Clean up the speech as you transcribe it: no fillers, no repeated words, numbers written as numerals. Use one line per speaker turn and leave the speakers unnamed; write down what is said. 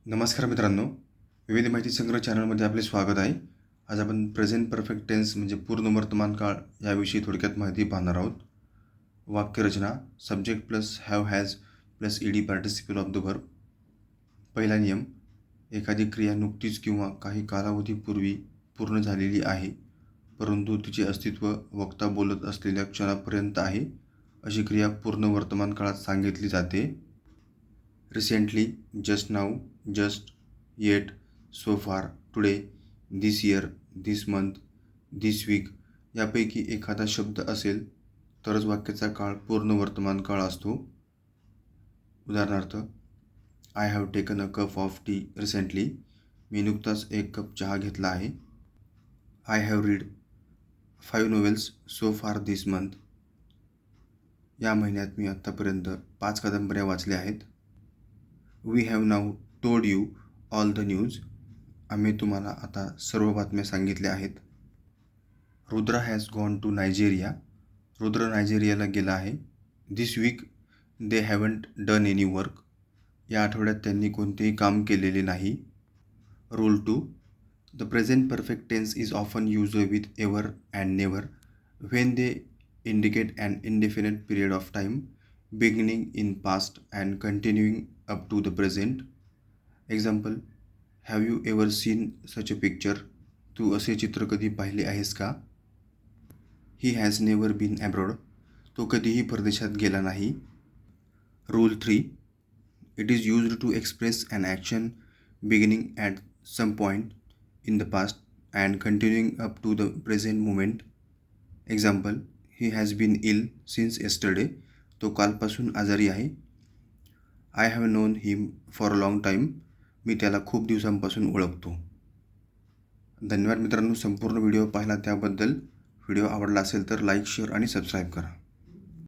नमस्कार मित्रांनो, विविध माहिती संग्रह चॅनलमध्ये आपले स्वागत आहे. आज आपण प्रेझेंट परफेक्ट टेन्स म्हणजे पूर्ण वर्तमान काळ याविषयी थोडक्यात माहिती पाहणार आहोत. वाक्यरचना subject plus have has plus ED participle of the verb. पहिला नियम, एखादी क्रिया नुकतीच किंवा काही कालावधीपूर्वी पूर्ण झालेली आहे, परंतु तिचे अस्तित्व वक्ता बोलत असलेल्या क्षणापर्यंत आहे, अशी क्रिया पूर्ण वर्तमान काळात सांगितली जाते. Recently, just now, just, yet, so far, today, this year, this month, this week यापैकी एखादा शब्द असेल तरच वाक्याचा काळ पूर्ण वर्तमान काळ असतो. उदाहरणार्थ, I have taken a cup of tea recently. मी नुकताच एक कप चहा घेतला आहे. I have read 5 novels so far this month. या महिन्यात मी आत्तापर्यंत 5 कादंबऱ्या वाचल्या आहेत. We have now told you all the news. आम्ही तुम्हाला आता सर्व बातम्या सांगितल्या आहेत. Rudra has gone to Nigeria. Rudra नायजेरियाला गेला आहे. This week they haven't done any work. या आठवड्यात त्यांनी कोणतेही काम केलेले नाही. Rule 2, the present perfect tense is often use with ever and never when they indicate an indefinite period of time beginning in past and continuing up to the present. Example, have you ever seen such a picture. तू असे चित्र कधी पाहिले आहेस का? He has never been abroad. तो कधीही परदेशात गेला नाही. Rule 3, it is used to express an action beginning at some point in the past and continuing up to the present moment. Example, he has been ill since yesterday. तो कालपासून आजारी आहे. I have known him for a long time. मी त्याला खूप दिवसांपासून ओळखतो. धन्यवाद मित्रांनो, संपूर्ण व्हिडिओ पाहिला त्याबद्दल. व्हिडिओ आवडला असेल तर लाईक, शेअर आणि सबस्क्राईब करा.